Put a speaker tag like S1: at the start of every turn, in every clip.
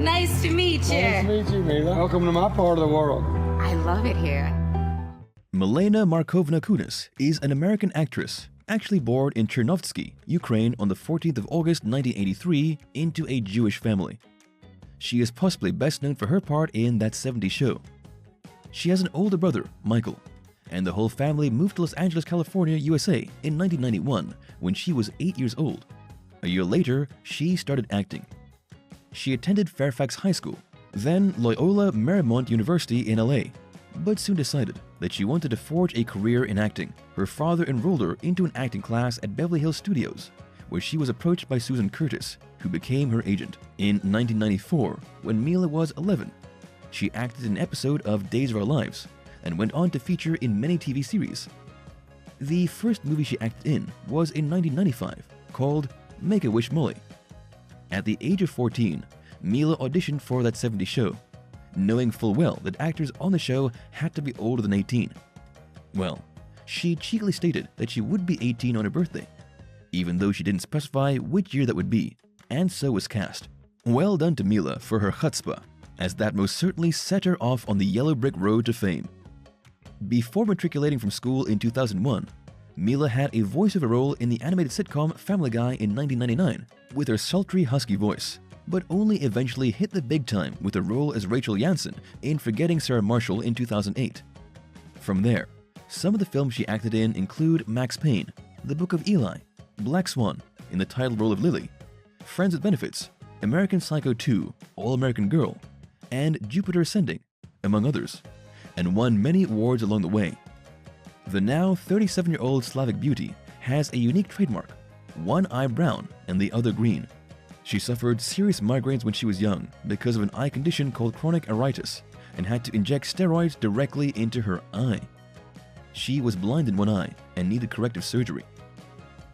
S1: Nice to meet you.
S2: Nice to meet you, Mila. Welcome to my part of the world.
S1: I love it here.
S3: Milena Markovna Kunis is an American actress, actually born in Chernovtsy, Ukraine on the 14th of August 1983 into a Jewish family. She is possibly best known for her part in That 70s Show. She has an older brother, Michael, and the whole family moved to Los Angeles, California, USA in 1991 when she was 8 years old. A year later, she started acting. She attended Fairfax High School, then Loyola Marymount University in LA, but soon decided that she wanted to forge a career in acting. Her father enrolled her into an acting class at Beverly Hills Studios, where she was approached by Susan Curtis, who became her agent. In 1994, when Mila was 11, she acted in an episode of Days of Our Lives and went on to feature in many TV series. The first movie she acted in was in 1995, called Make-A-Wish Molly. At the age of 14, Mila auditioned for That 70s Show, knowing full well that actors on the show had to be older than 18. Well, she cheekily stated that she would be 18 on her birthday, even though she didn't specify which year that would be, and so was cast. Well done to Mila for her chutzpah, as that most certainly set her off on the yellow brick road to fame. Before matriculating from school in 2001, Mila had a voiceover role in the animated sitcom Family Guy in 1999 with her sultry husky voice, but only eventually hit the big time with a role as Rachel Jansen in Forgetting Sarah Marshall in 2008. From there, some of the films she acted in include Max Payne, The Book of Eli, Black Swan in the title role of Lily, Friends with Benefits, American Psycho 2, All-American Girl, and Jupiter Ascending, among others, and won many awards along the way. The now 37-year-old Slavic beauty has a unique trademark, one eye brown and the other green. She suffered serious migraines when she was young because of an eye condition called chronic iritis and had to inject steroids directly into her eye. She was blind in one eye and needed corrective surgery.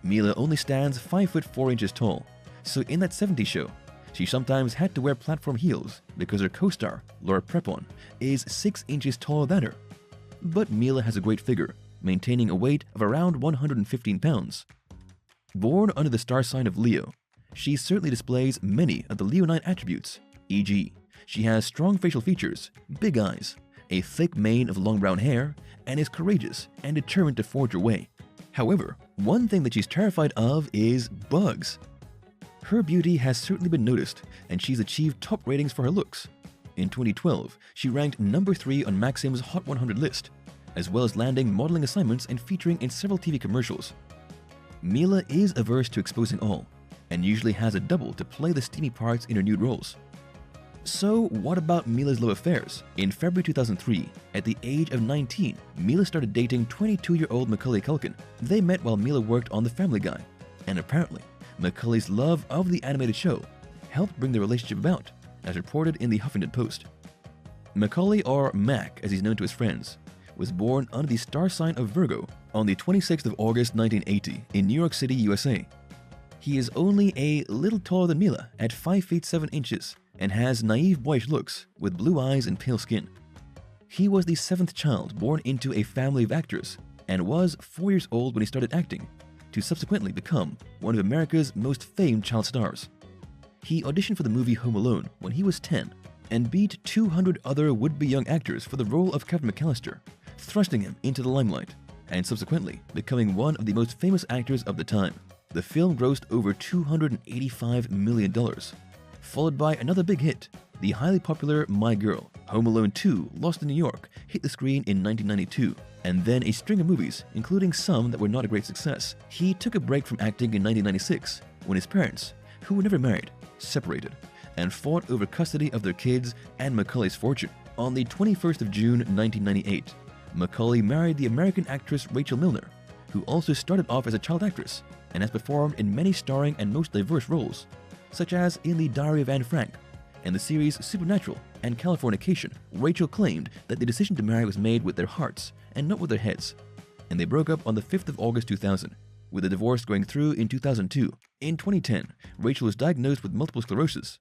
S3: Mila only stands 5 foot 4 inches tall, so in That 70s Show, she sometimes had to wear platform heels because her co-star, Laura Prepon, is 6 inches taller than her. But Mila has a great figure, maintaining a weight of around 115 pounds. Born under the star sign of Leo, she certainly displays many of the Leonine attributes, e.g., she has strong facial features, big eyes, a thick mane of long brown hair, and is courageous and determined to forge her way. However, one thing that she's terrified of is bugs. Her beauty has certainly been noticed, and she's achieved top ratings for her looks. In 2012, she ranked number 3 on Maxim's Hot 100 list, as well as landing modeling assignments and featuring in several TV commercials. Mila is averse to exposing all, and usually has a double to play the steamy parts in her nude roles. So what about Mila's love affairs? In February 2003, at the age of 19, Mila started dating 22-year-old Macaulay Culkin. They met while Mila worked on The Family Guy, and apparently, Macaulay's love of the animated show helped bring the relationship about, as reported in the Huffington Post. Macaulay, or Mac as he's known to his friends, was born under the star sign of Virgo on the 26th of August 1980 in New York City, USA. He is only a little taller than Mila at 5 feet 7 inches and has naive boyish looks with blue eyes and pale skin. He was the 7th child born into a family of actors and was 4 years old when he started acting, to subsequently become one of America's most famed child stars. He auditioned for the movie Home Alone when he was 10 and beat 200 other would-be young actors for the role of Kevin McAllister, thrusting him into the limelight and subsequently becoming one of the most famous actors of the time. The film grossed over $285 million, followed by another big hit, the highly popular My Girl. Home Alone 2, Lost in New York, hit the screen in 1992, and then a string of movies, including some that were not a great success. He took a break from acting in 1996 when his parents, who were never married, separated and fought over custody of their kids and Macaulay's fortune. On the 21st of June 1998, Macaulay married the American actress Rachel Milner, who also started off as a child actress and has performed in many starring and most diverse roles, such as in The Diary of Anne Frank and the series Supernatural and Californication. Rachel claimed that the decision to marry was made with their hearts and not with their heads, and they broke up on the 5th of August 2000, with the divorce going through in 2002. In 2010, Rachel was diagnosed with multiple sclerosis.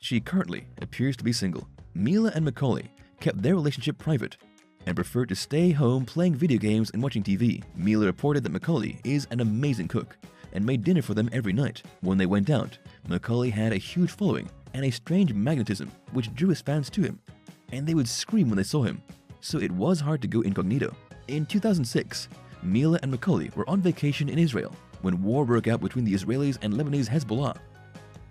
S3: She currently appears to be single. Mila and Macaulay kept their relationship private and preferred to stay home playing video games and watching TV. Mila reported that Macaulay is an amazing cook and made dinner for them every night. When they went out, Macaulay had a huge following and a strange magnetism which drew his fans to him, and they would scream when they saw him, so it was hard to go incognito. In 2006, Mila and Macaulay were on vacation in Israel when war broke out between the Israelis and Lebanese Hezbollah.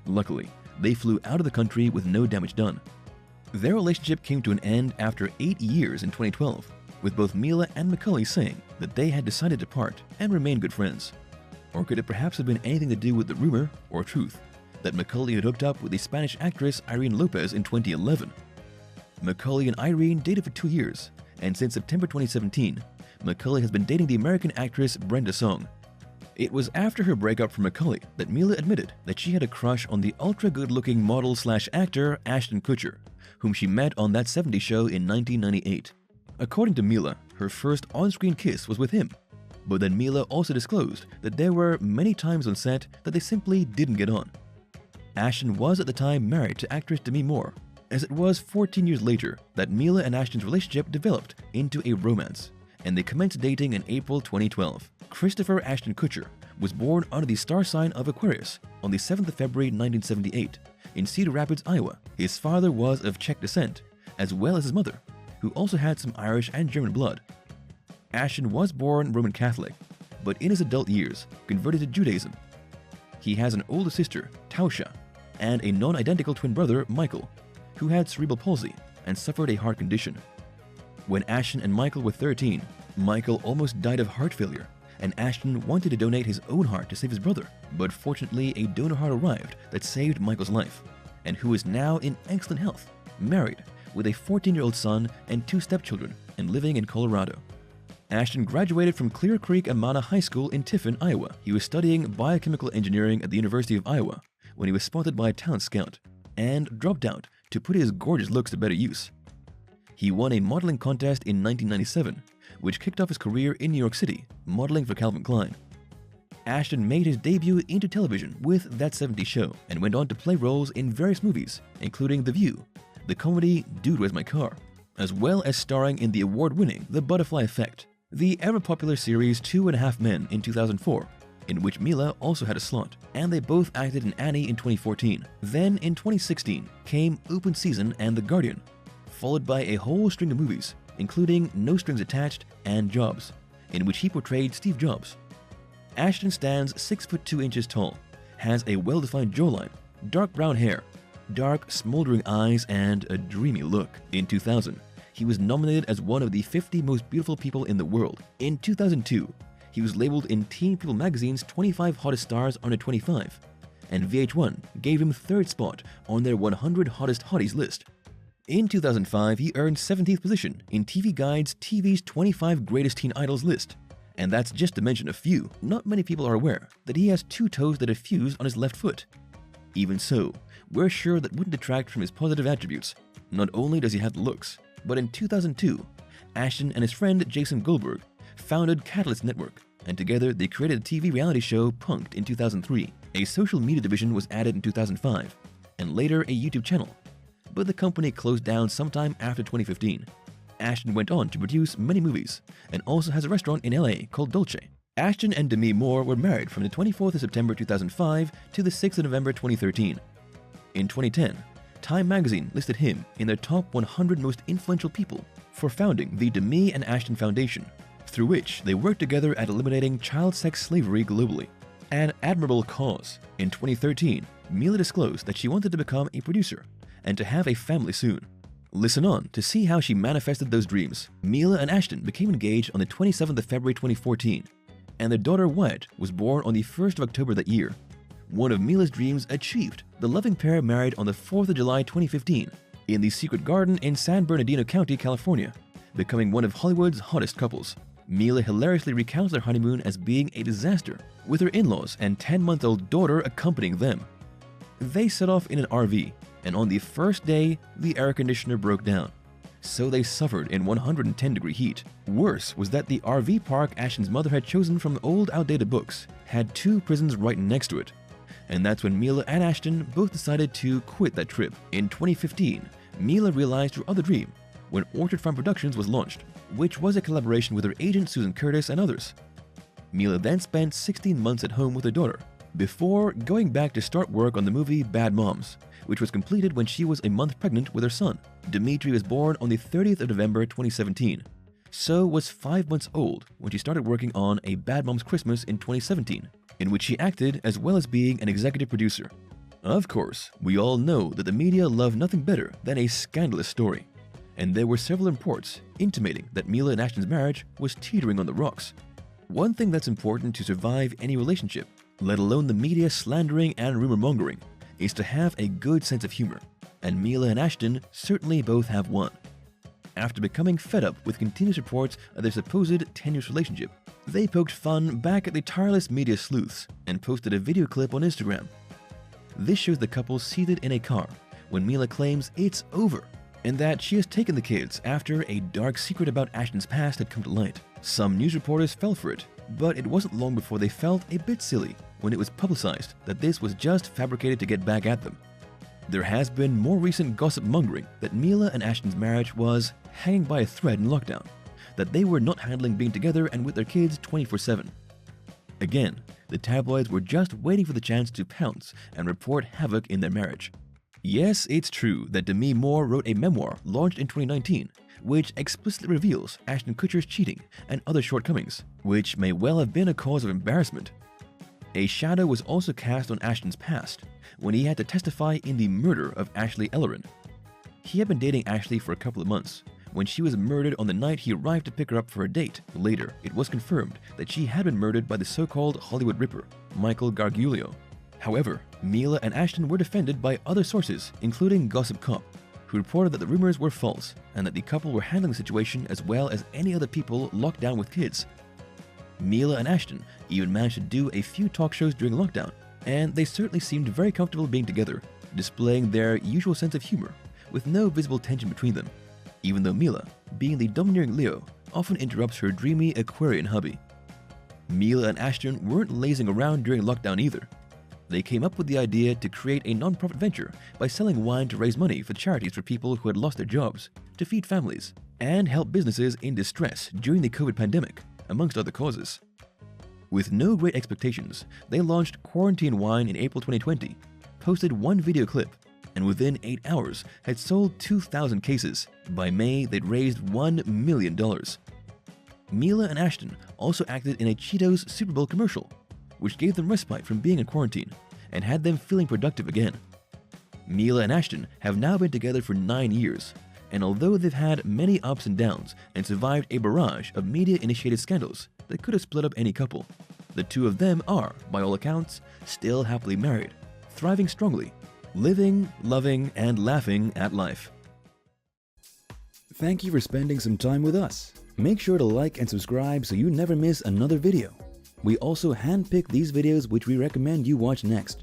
S3: Luckily, they flew out of the country with no damage done. Their relationship came to an end after 8 years in 2012, with both Mila and Macaulay saying that they had decided to part and remain good friends. Or could it perhaps have been anything to do with the rumor, or truth, that Macaulay had hooked up with the Spanish actress Irene Lopez in 2011? Macaulay and Irene dated for 2 years, and since September 2017, Macaulay has been dating the American actress Brenda Song. It was after her breakup from Macaulay that Mila admitted that she had a crush on the ultra-good-looking model/actor Ashton Kutcher, whom she met on That 70s Show in 1998. According to Mila, her first on-screen kiss was with him, but then Mila also disclosed that there were many times on set that they simply didn't get on. Ashton was at the time married to actress Demi Moore, as it was 14 years later that Mila and Ashton's relationship developed into a romance, and they commenced dating in April 2012. Christopher Ashton Kutcher was born under the star sign of Aquarius on the 7th of February 1978 in Cedar Rapids, Iowa. His father was of Czech descent, as well as his mother, who also had some Irish and German blood. Ashton was born Roman Catholic, but in his adult years converted to Judaism. He has an older sister, Tausha, and a non-identical twin brother, Michael, who had cerebral palsy and suffered a heart condition. When Ashton and Michael were 13, Michael almost died of heart failure, and Ashton wanted to donate his own heart to save his brother, but fortunately a donor heart arrived that saved Michael's life, and who is now in excellent health, married, with a 14-year-old son and 2 stepchildren, and living in Colorado. Ashton graduated from Clear Creek Amana High School in Tiffin, Iowa. He was studying biochemical engineering at the University of Iowa when he was spotted by a talent scout, and dropped out to put his gorgeous looks to better use. He won a modeling contest in 1997, which kicked off his career in New York City, modeling for Calvin Klein. Ashton made his debut into television with That 70s Show and went on to play roles in various movies, including The View, the comedy Dude, Where's My Car, as well as starring in the award-winning The Butterfly Effect, the ever-popular series 2.5 Men in 2004, in which Mila also had a slot, and they both acted in Annie in 2014. Then in 2016 came Open Season and The Guardian, followed by a whole string of movies, including No Strings Attached and Jobs, in which he portrayed Steve Jobs. Ashton stands 6 foot 2 inches tall, has a well-defined jawline, dark brown hair, dark smoldering eyes, and a dreamy look. In 2000, he was nominated as one of the 50 most beautiful people in the world. In 2002, he was labeled in Teen People magazine's 25 hottest stars under 25, and VH1 gave him 3rd spot on their 100 hottest hotties list. In 2005, he earned 17th position in TV Guide's TV's 25 Greatest Teen Idols list. And that's just to mention a few. Not many people are aware that he has 2 toes that are fused on his left foot. Even so, we're sure that wouldn't detract from his positive attributes. Not only does he have the looks, but in 2002, Ashton and his friend Jason Goldberg founded Catalyst Network, and together they created the TV reality show Punk'd in 2003. A social media division was added in 2005, and later a YouTube channel, but the company closed down sometime after 2015. Ashton went on to produce many movies, and also has a restaurant in LA called Dolce. Ashton and Demi Moore were married from the 24th of September 2005 to the 6th of November 2013. In 2010, Time magazine listed him in their top 100 most influential people for founding the Demi and Ashton Foundation, through which they worked together at eliminating child sex slavery globally. An admirable cause. In 2013, Mila disclosed that she wanted to become a producer and to have a family soon. Listen on to see how she manifested those dreams. Mila and Ashton became engaged on the 27th of February 2014, and their daughter Wyatt was born on the 1st of October that year. One of Mila's dreams achieved. The loving pair married on the 4th of July 2015 in the Secret Garden in San Bernardino County, California, becoming one of Hollywood's hottest couples. Mila hilariously recounts their honeymoon as being a disaster, with her in-laws and 10-month-old daughter accompanying them. They set off in an RV, and on the first day, the air conditioner broke down, so they suffered in 110-degree heat. Worse was that the RV park Ashton's mother had chosen from old outdated books had 2 prisons right next to it, and that's when Mila and Ashton both decided to quit that trip. In 2015, Mila realized her other dream when Orchard Farm Productions was launched, which was a collaboration with her agent Susan Curtis and others. Mila then spent 16 months at home with her daughter, before going back to start work on the movie Bad Moms, which was completed when she was a month pregnant with her son. Dmitry was born on the 30th of November 2017. So was 5 months old when she started working on A Bad Mom's Christmas in 2017, in which she acted as well as being an executive producer. Of course, we all know that the media love nothing better than a scandalous story, and there were several reports intimating that Mila and Ashton's marriage was teetering on the rocks. One thing that's important to survive any relationship, let alone the media slandering and rumor-mongering, is to have a good sense of humor, and Mila and Ashton certainly both have one. After becoming fed up with continuous reports of their supposed tenuous relationship, they poked fun back at the tireless media sleuths and posted a video clip on Instagram. This shows the couple seated in a car when Mila claims it's over and that she has taken the kids after a dark secret about Ashton's past had come to light. Some news reporters fell for it, but it wasn't long before they felt a bit silly when it was publicized that this was just fabricated to get back at them. There has been more recent gossip mongering that Mila and Ashton's marriage was hanging by a thread in lockdown, that they were not handling being together and with their kids 24/7. Again, the tabloids were just waiting for the chance to pounce and report havoc in their marriage. Yes, it's true that Demi Moore wrote a memoir launched in 2019, which explicitly reveals Ashton Kutcher's cheating and other shortcomings, which may well have been a cause of embarrassment. A shadow was also cast on Ashton's past when he had to testify in the murder of Ashley Ellerin. He had been dating Ashley for a couple of months when she was murdered on the night he arrived to pick her up for a date. Later, it was confirmed that she had been murdered by the so-called Hollywood Ripper, Michael Gargiulo. However, Mila and Ashton were defended by other sources, including Gossip Cop, who reported that the rumors were false and that the couple were handling the situation as well as any other people locked down with kids. Mila and Ashton even managed to do a few talk shows during lockdown, and they certainly seemed very comfortable being together, displaying their usual sense of humor, with no visible tension between them, even though Mila, being the domineering Leo, often interrupts her dreamy Aquarian hubby. Mila and Ashton weren't lazing around during lockdown either. They came up with the idea to create a non-profit venture by selling wine to raise money for charities for people who had lost their jobs, to feed families, and help businesses in distress during the COVID pandemic, amongst other causes. With no great expectations, they launched Quarantine Wine in April 2020, posted one video clip, and within 8 hours had sold 2,000 cases. By May, they'd raised $1 million. Mila and Ashton also acted in a Cheetos Super Bowl commercial, which gave them respite from being in quarantine and had them feeling productive again. Mila and Ashton have now been together for 9 years, and although they've had many ups and downs and survived a barrage of media-initiated scandals that could have split up any couple, the two of them are, by all accounts, still happily married, thriving strongly, living, loving, and laughing at life.
S4: Thank you for spending some time with us. Make sure to like and subscribe so you never miss another video. We also handpick these videos which we recommend you watch next.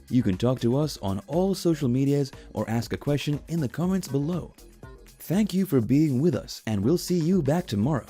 S4: You can talk to us on all social medias or ask a question in the comments below. Thank you for being with us, and we'll see you back tomorrow.